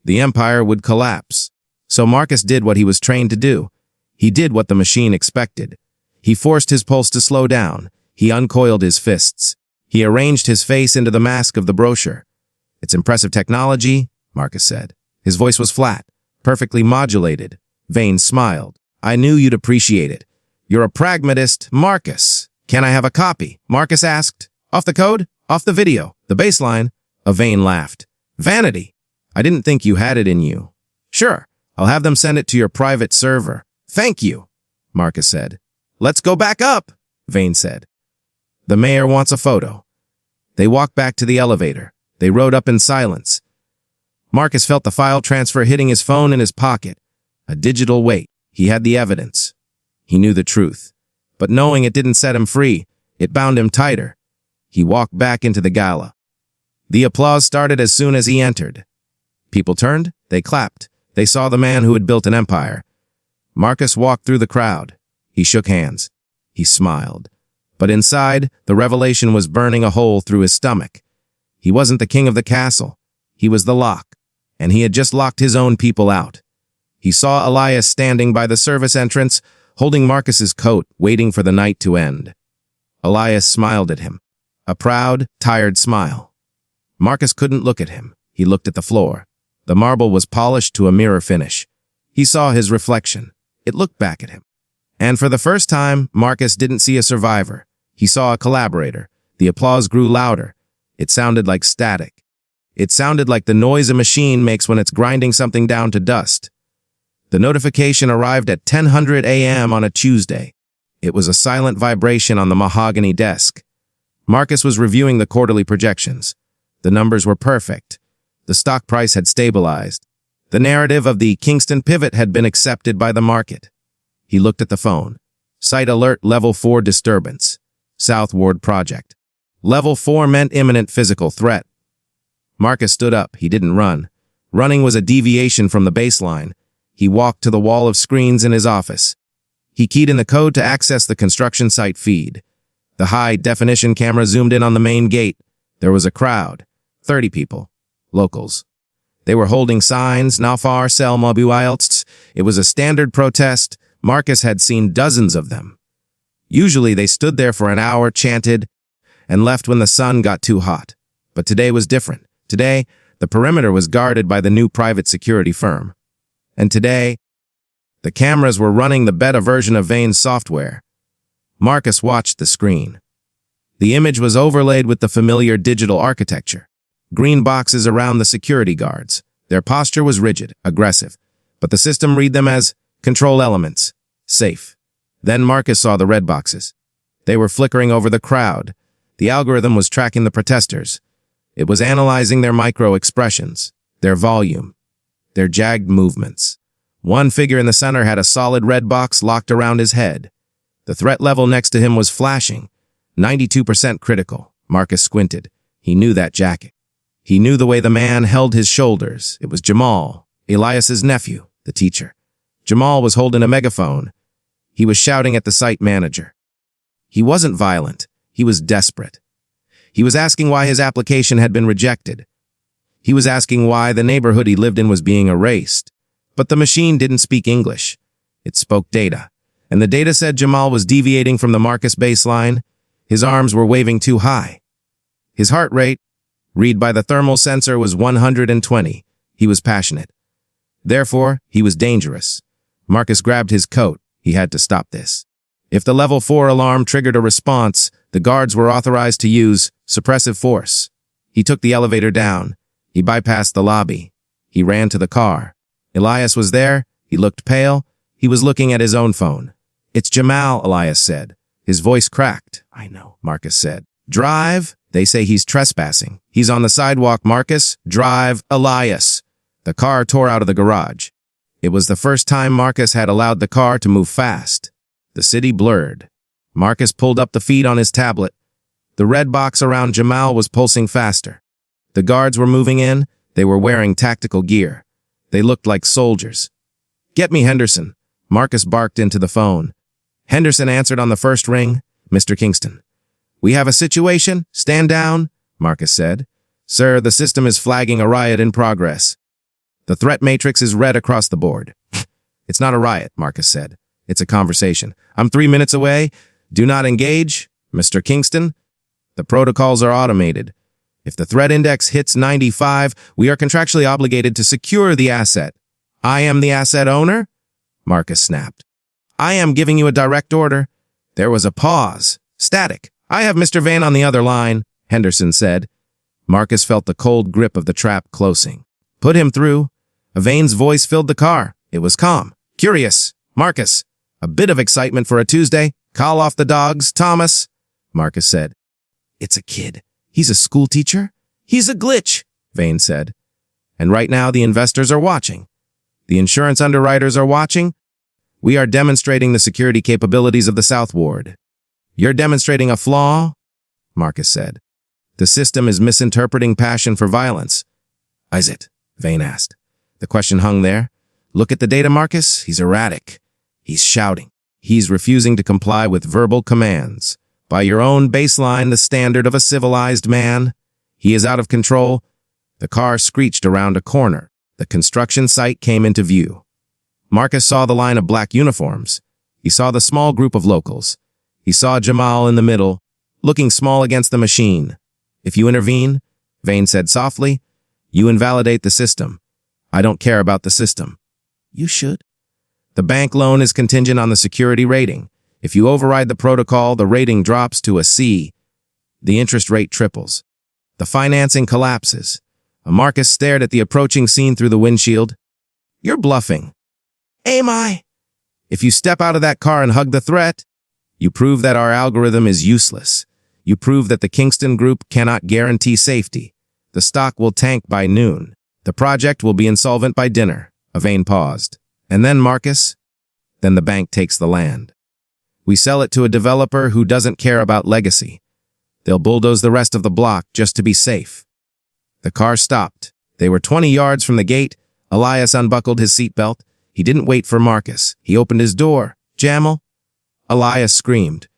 The empire would collapse. So Marcus did what he was trained to do. He did what the machine expected. He forced his pulse to slow down. He uncoiled his fists. He arranged his face into the mask of the brochure. "It's impressive technology," Marcus said. His voice was flat, perfectly modulated. Vane smiled. "I knew you'd appreciate it. You're a pragmatist, Marcus. Can I have a copy?" Marcus asked. "Off the code? Off the video? The baseline?" Vane laughed. "Vanity. I didn't think you had it in you." Sure, I'll have them send it to your private server. Thank you, Marcus said. Let's go back up, Vane said. The mayor wants a photo. They walked back to the elevator. They rode up in silence. Marcus felt the file transfer hitting his phone in his pocket. A digital weight. He had the evidence. He knew the truth. But knowing it didn't set him free, it bound him tighter. He walked back into the gala. The applause started as soon as he entered. People turned, they clapped. They saw the man who had built an empire. Marcus walked through the crowd. He shook hands. He smiled. But inside, the revelation was burning a hole through his stomach. He wasn't the king of the castle. He was the lock. And he had just locked his own people out. He saw Elias standing by the service entrance, holding Marcus's coat, waiting for the night to end. Elias smiled at him. A proud, tired smile. Marcus couldn't look at him. He looked at the floor. The marble was polished to a mirror finish. He saw his reflection. It looked back at him. And for the first time, Marcus didn't see a survivor. He saw a collaborator. The applause grew louder. It sounded like static. It sounded like the noise a machine makes when it's grinding something down to dust. The notification arrived at 10:00 a.m. on a Tuesday. It was a silent vibration on the mahogany desk. Marcus was reviewing the quarterly projections. The numbers were perfect. The stock price had stabilized. The narrative of the Kingston pivot had been accepted by the market. He looked at the phone. Site alert level 4 disturbance. South Ward project. Level 4 meant imminent physical threat. Marcus stood up. He didn't run. Running was a deviation from the baseline. He walked to the wall of screens in his office. He keyed in the code to access the construction site feed. The high-definition camera zoomed in on the main gate. There was a crowd. 30 people. Locals. They were holding signs, Nafar Sel Mobuilts. It was a standard protest. Marcus had seen dozens of them. Usually they stood there for an hour, chanted, and left when the sun got too hot. But today was different. Today, the perimeter was guarded by the new private security firm. And today, the cameras were running the beta version of Vane's software. Marcus watched the screen. The image was overlaid with the familiar digital architecture. Green boxes around the security guards. Their posture was rigid, aggressive, but the system read them as control elements, safe. Then Marcus saw the red boxes. They were flickering over the crowd. The algorithm was tracking the protesters. It was analyzing their micro-expressions, their volume, their jagged movements. One figure in the center had a solid red box locked around his head. The threat level next to him was flashing, 92% critical. Marcus squinted. He knew that jacket. He knew the way the man held his shoulders. It was Jamal, Elias's nephew, the teacher. Jamal was holding a megaphone. He was shouting at the site manager. He wasn't violent. He was desperate. He was asking why his application had been rejected. He was asking why the neighborhood he lived in was being erased. But the machine didn't speak English. It spoke data. And the data said Jamal was deviating from the Marcus baseline. His arms were waving too high. His heart rate, read by the thermal sensor, was 120. He was passionate. Therefore, he was dangerous. Marcus grabbed his coat. He had to stop this. If the level 4 alarm triggered a response, the guards were authorized to use suppressive force. He took the elevator down. He bypassed the lobby. He ran to the car. Elias was there. He looked pale. He was looking at his own phone. "It's Jamal," Elias said. His voice cracked. "I know," Marcus said. "Drive? They say he's trespassing. He's on the sidewalk, Marcus. Drive, Elias." The car tore out of the garage. It was the first time Marcus had allowed the car to move fast. The city blurred. Marcus pulled up the feed on his tablet. The red box around Jamal was pulsing faster. The guards were moving in. They were wearing tactical gear. They looked like soldiers. "Get me Henderson," Marcus barked into the phone. Henderson answered on the first ring. "Mr. Kingston." "We have a situation. Stand down," Marcus said. "Sir, the system is flagging a riot in progress. The threat matrix is red across the board." "It's not a riot," Marcus said. "It's a conversation. I'm 3 minutes away. Do not engage, Mr. Kingston. The protocols are automated. If the threat index hits 95, we are contractually obligated to secure the asset." "I am the asset owner?" Marcus snapped. "I am giving you a direct order." There was a pause. Static. "I have Mr. Vane on the other line," Henderson said. Marcus felt the cold grip of the trap closing. "Put him through." Vane's voice filled the car. It was calm. Curious. Marcus. A bit of excitement for a Tuesday. Call off the dogs, Thomas, Marcus said. It's a kid. He's a school teacher? He's a glitch, Vane said. And right now the investors are watching. The insurance underwriters are watching. We are demonstrating the security capabilities of the South Ward. You're demonstrating a flaw? Marcus said. The system is misinterpreting passion for violence. Is it? Vane asked. The question hung there. Look at the data, Marcus. He's erratic. He's shouting. He's refusing to comply with verbal commands. By your own baseline, the standard of a civilized man. He is out of control. The car screeched around a corner. The construction site came into view. Marcus saw the line of black uniforms. He saw the small group of locals. He saw Jamal in the middle, looking small against the machine. If you intervene, Vane said softly, you invalidate the system. I don't care about the system. You should. The bank loan is contingent on the security rating. If you override the protocol, the rating drops to a C. The interest rate triples. The financing collapses. Marcus stared at the approaching scene through the windshield. You're bluffing. Am I? If you step out of that car and hug the threat, you prove that our algorithm is useless. You prove that the Kingston Group cannot guarantee safety. The stock will tank by noon. The project will be insolvent by dinner. Vane paused. And then, Marcus? Then the bank takes the land. We sell it to a developer who doesn't care about legacy. They'll bulldoze the rest of the block just to be safe. The car stopped. They were 20 yards from the gate. Elias unbuckled his seatbelt. He didn't wait for Marcus. He opened his door. Jamal? Elias screamed.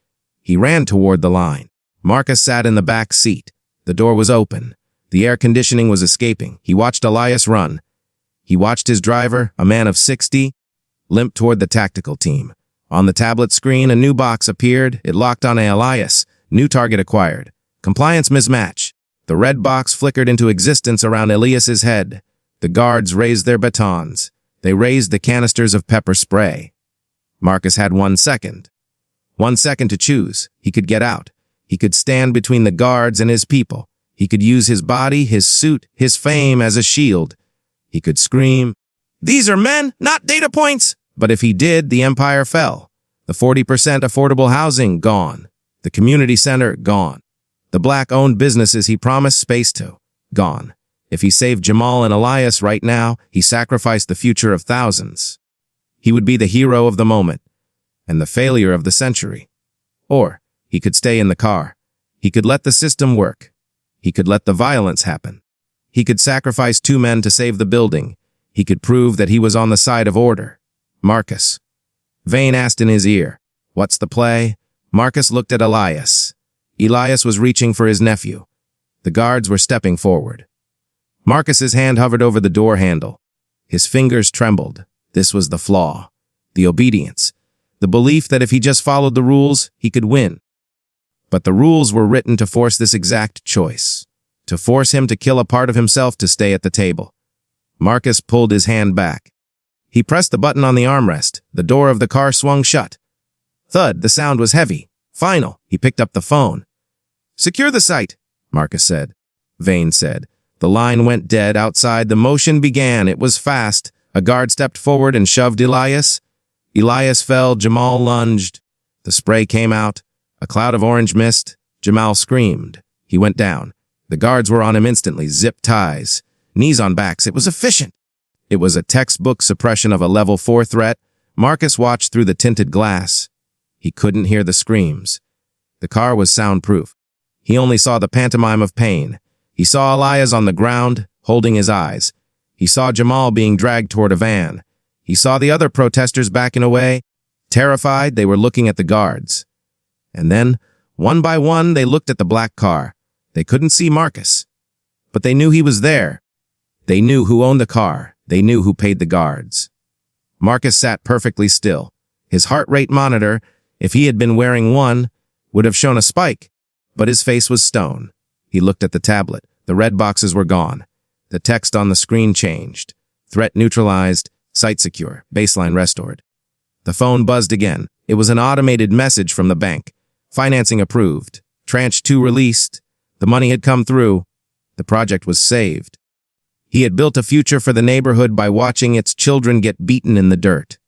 He ran toward the line. Marcus sat in the back seat. The door was open. The air conditioning was escaping. He watched Elias run. He watched his driver, a man of 60, limp toward the tactical team. On the tablet screen, a new box appeared. It locked on Elias. New target acquired. Compliance mismatch. The red box flickered into existence around Elias's head. The guards raised their batons. They raised the canisters of pepper spray. Marcus had 1 second. 1 second to choose. He could get out. He could stand between the guards and his people. He could use his body, his suit, his fame as a shield. He could scream, "These are men, not data points!" But if he did, the empire fell. The 40% affordable housing, gone. The community center, gone. The black-owned businesses he promised space to, gone. If he saved Jamal and Elias right now, he sacrificed the future of thousands. He would be the hero of the moment, and the failure of the century. Or he could stay in the car. He could let the system work. He could let the violence happen. He could sacrifice 2 men to save the building. He could prove that he was on the side of order. Marcus. Vane asked in his ear, "What's the play?" Marcus looked at Elias. Elias was reaching for his nephew. The guards were stepping forward. Marcus's hand hovered over the door handle. His fingers trembled. This was the flaw. The obedience. The belief that if he just followed the rules, he could win. But the rules were written to force this exact choice. To force him to kill a part of himself to stay at the table. Marcus pulled his hand back. He pressed the button on the armrest. The door of the car swung shut. Thud, the sound was heavy. Final. He picked up the phone. "Secure the site," Marcus said. Vane said. The line went dead outside. The motion began. It was fast. A guard stepped forward and shoved Elias. Elias fell. Jamal lunged. The spray came out. A cloud of orange mist. Jamal screamed. He went down. The guards were on him instantly. Zip ties. Knees on backs. It was efficient. It was a textbook suppression of a level 4 threat. Marcus watched through the tinted glass. He couldn't hear the screams. The car was soundproof. He only saw the pantomime of pain. He saw Elias on the ground, holding his eyes. He saw Jamal being dragged toward a van. He saw the other protesters backing away. Terrified, they were looking at the guards. And then, one by one, they looked at the black car. They couldn't see Marcus. But they knew he was there. They knew who owned the car. They knew who paid the guards. Marcus sat perfectly still. His heart rate monitor, if he had been wearing one, would have shown a spike. But his face was stone. He looked at the tablet. The red boxes were gone. The text on the screen changed. Threat neutralized. Site secure. Baseline restored. The phone buzzed again. It was an automated message from the bank. Financing approved. Tranche 2 released. The money had come through. The project was saved. He had built a future for the neighborhood by watching its children get beaten in the dirt.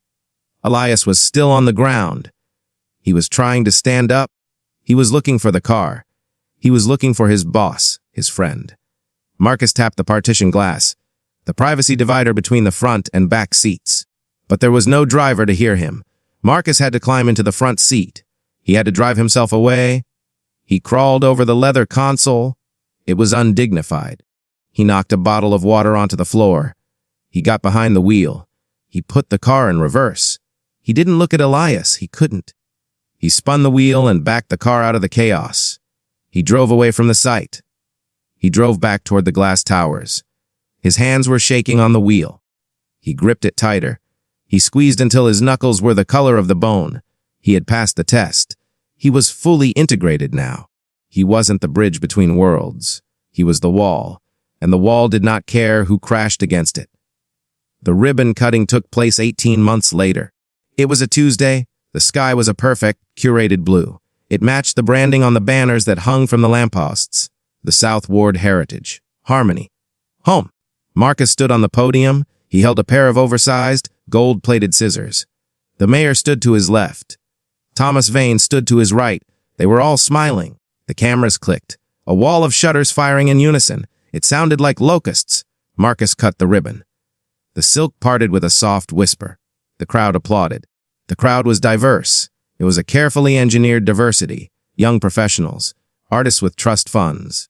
Elias was still on the ground. He was trying to stand up. He was looking for the car. He was looking for his boss, his friend. Marcus tapped the partition glass, the privacy divider between the front and back seats. But there was no driver to hear him. Marcus had to climb into the front seat. He had to drive himself away. He crawled over the leather console. It was undignified. He knocked a bottle of water onto the floor. He got behind the wheel. He put the car in reverse. He didn't look at Elias. He couldn't. He spun the wheel and backed the car out of the chaos. He drove away from the site. He drove back toward the glass towers. His hands were shaking on the wheel. He gripped it tighter. He squeezed until his knuckles were the color of the bone. He had passed the test. He was fully integrated now. He wasn't the bridge between worlds. He was the wall, and the wall did not care who crashed against it. The ribbon cutting took place 18 months later. It was a Tuesday. The sky was a perfect, curated blue. It matched the branding on the banners that hung from the lampposts. The South Ward Heritage. Harmony. Home. Marcus stood on the podium. He held a pair of oversized, gold-plated scissors. The mayor stood to his left. Thomas Vane stood to his right. They were all smiling. The cameras clicked. A wall of shutters firing in unison. It sounded like locusts. Marcus cut the ribbon. The silk parted with a soft whisper. The crowd applauded. The crowd was diverse. It was a carefully engineered diversity. Young professionals, artists with trust funds.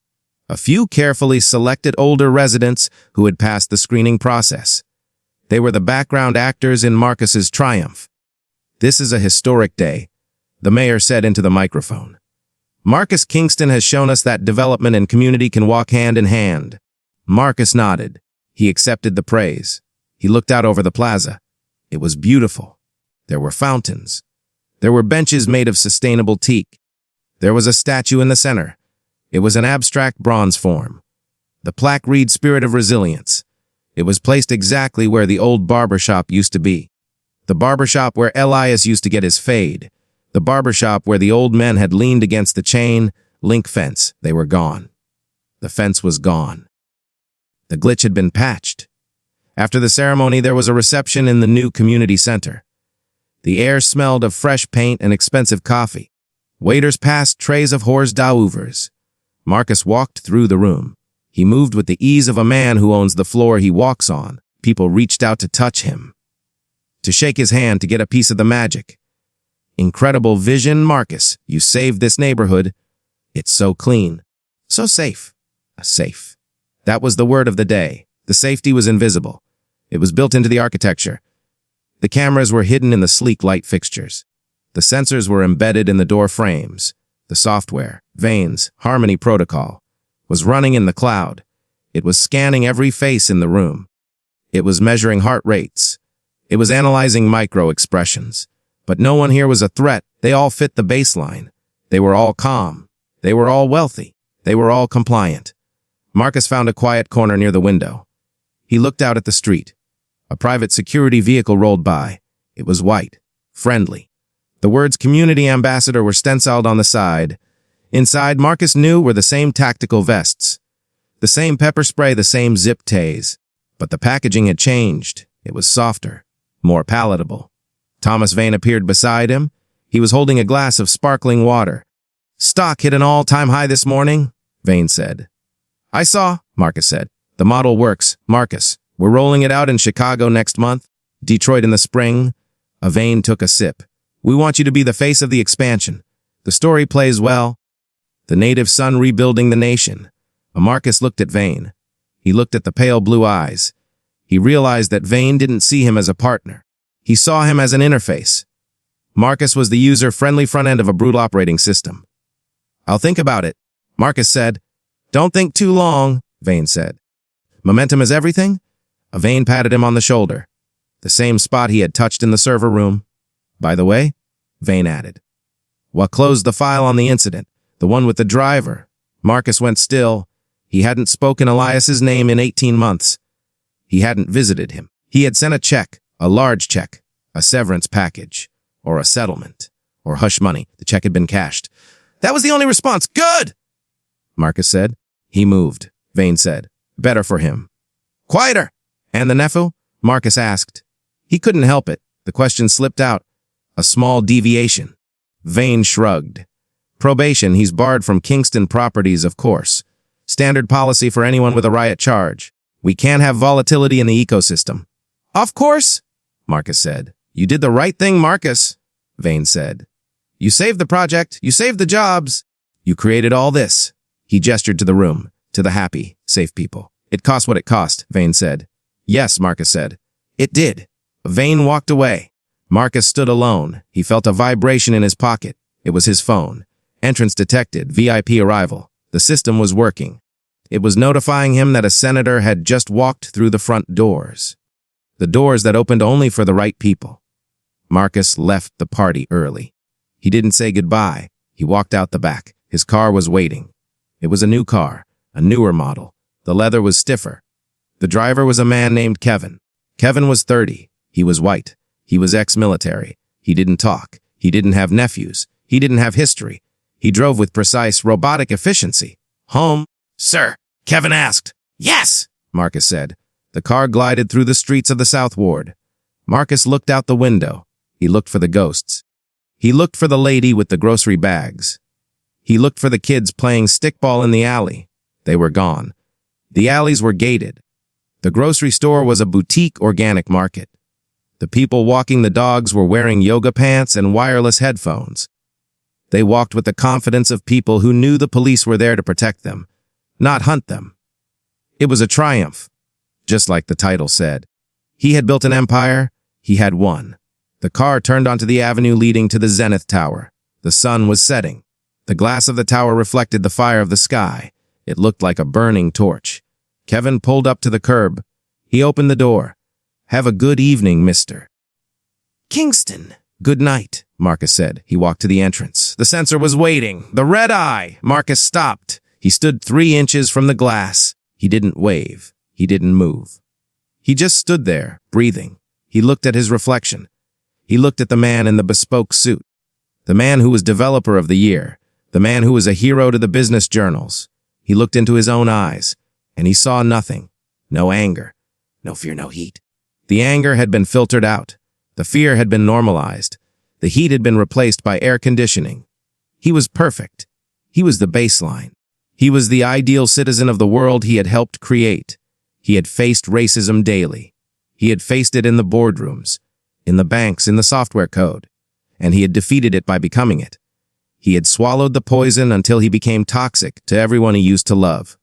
A few carefully selected older residents who had passed the screening process. They were the background actors in Marcus's triumph. This is a historic day, the mayor said into the microphone. Marcus Kingston has shown us that development and community can walk hand in hand. Marcus nodded. He accepted the praise. He looked out over the plaza. It was beautiful. There were fountains. There were benches made of sustainable teak. There was a statue in the center. It was an abstract bronze form. The plaque read Spirit of Resilience. It was placed exactly where the old barbershop used to be. The barbershop where Elias used to get his fade. The barbershop where the old men had leaned against the chain link fence. They were gone. The fence was gone. The glitch had been patched. After the ceremony, there was a reception in the new community center. The air smelled of fresh paint and expensive coffee. Waiters passed trays of hors d'oeuvres. Marcus walked through the room. He moved with the ease of a man who owns the floor he walks on. People reached out to touch him, to shake his hand, to get a piece of the magic. Incredible vision, Marcus. You saved this neighborhood. It's so clean, so safe. Safe. That was the word of the day. The safety was invisible. It was built into the architecture. The cameras were hidden in the sleek light fixtures. The sensors were embedded in the door frames. The software, Vane's Harmony protocol, was running in the cloud. It was scanning every face in the room. It was measuring heart rates. It was analyzing micro-expressions. But no one here was a threat. They all fit the baseline. They were all calm. They were all wealthy. They were all compliant. Marcus found a quiet corner near the window. He looked out at the street. A private security vehicle rolled by. It was white, friendly. The words Community Ambassador were stenciled on the side. Inside, Marcus knew, were the same tactical vests, the same pepper spray, the same zip ties. But the packaging had changed. It was softer, more palatable. Thomas Vane appeared beside him. He was holding a glass of sparkling water. Stock hit an all-time high this morning, Vane said. I saw, Marcus said. The model works, Marcus. We're rolling it out in Chicago next month, Detroit in the spring. Vane took a sip. We want you to be the face of the expansion. The story plays well. The native son rebuilding the nation. Marcus looked at Vane. He looked at the pale blue eyes. He realized that Vane didn't see him as a partner. He saw him as an interface. Marcus was the user-friendly front end of a brutal operating system. I'll think about it, Marcus said. Don't think too long, Vane said. Momentum is everything? Vane patted him on the shoulder, the same spot he had touched in the server room. By the way, Vane added. What closed the file on the incident? The one with the driver. Marcus went still. He hadn't spoken Elias's name in 18 months. He hadn't visited him. He had sent a check, a large check, a severance package, or a settlement, or hush money. The check had been cashed. That was the only response. Good! Marcus said. He moved, Vane said. Better for him. Quieter! And the nephew? Marcus asked. He couldn't help it. The question slipped out. A small deviation. Vane shrugged. Probation, he's barred from Kingston properties, of course. Standard policy for anyone with a riot charge. We can't have volatility in the ecosystem. Of course, Marcus said. You did the right thing, Marcus, Vane said. You saved the project. You saved the jobs. You created all this. He gestured to the room, to the happy, safe people. It cost what it cost, Vane said. Yes, Marcus said. It did. Vane walked away. Marcus stood alone. He felt a vibration in his pocket. It was his phone. Entrance detected. VIP arrival. The system was working. It was notifying him that a senator had just walked through the front doors. The doors that opened only for the right people. Marcus left the party early. He didn't say goodbye. He walked out the back. His car was waiting. It was a new car, a newer model. The leather was stiffer. The driver was a man named Kevin. Kevin was 30. He was white. He was ex-military. He didn't talk. He didn't have nephews. He didn't have history. He drove with precise, robotic efficiency. Home? Sir, Kevin asked. Yes, Marcus said. The car glided through the streets of the South Ward. Marcus looked out the window. He looked for the ghosts. He looked for the lady with the grocery bags. He looked for the kids playing stickball in the alley. They were gone. The alleys were gated. The grocery store was a boutique organic market. The people walking the dogs were wearing yoga pants and wireless headphones. They walked with the confidence of people who knew the police were there to protect them, not hunt them. It was a triumph, just like the title said. He had built an empire. He had won. The car turned onto the avenue leading to the Zenith Tower. The sun was setting. The glass of the tower reflected the fire of the sky. It looked like a burning torch. Kevin pulled up to the curb. He opened the door. Have a good evening, Mr. Kingston. Good night, Marcus said. He walked to the entrance. The sensor was waiting. The red eye. Marcus stopped. He stood 3 inches from the glass. He didn't wave. He didn't move. He just stood there, breathing. He looked at his reflection. He looked at the man in the bespoke suit. The man who was developer of the year. The man who was a hero to the business journals. He looked into his own eyes, and he saw nothing. No anger. No fear, no heat. The anger had been filtered out. The fear had been normalized. The heat had been replaced by air conditioning. He was perfect. He was the baseline. He was the ideal citizen of the world he had helped create. He had faced racism daily. He had faced it in the boardrooms, in the banks, in the software code, and he had defeated it by becoming it. He had swallowed the poison until he became toxic to everyone he used to love.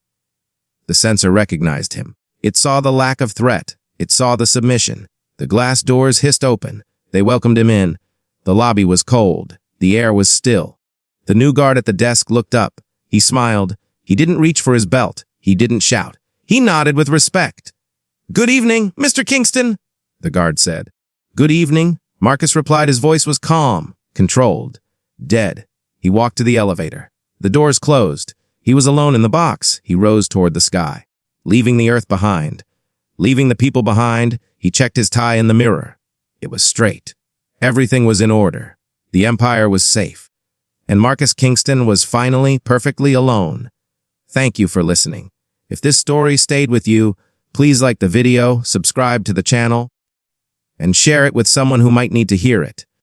The sensor recognized him. It saw the lack of threat. It saw the submission. The glass doors hissed open. They welcomed him in. The lobby was cold. The air was still. The new guard at the desk looked up. He smiled. He didn't reach for his belt. He didn't shout. He nodded with respect. Good evening, Mr. Kingston, the guard said. Good evening, Marcus replied. His voice was calm, controlled, dead. He walked to the elevator. The doors closed. He was alone in the box. He rose toward the sky, leaving the earth behind. Leaving the people behind, he checked his tie in the mirror. It was straight. Everything was in order. The empire was safe. And Marcus Kingston was finally perfectly alone. Thank you for listening. If this story stayed with you, please like the video, subscribe to the channel, and share it with someone who might need to hear it.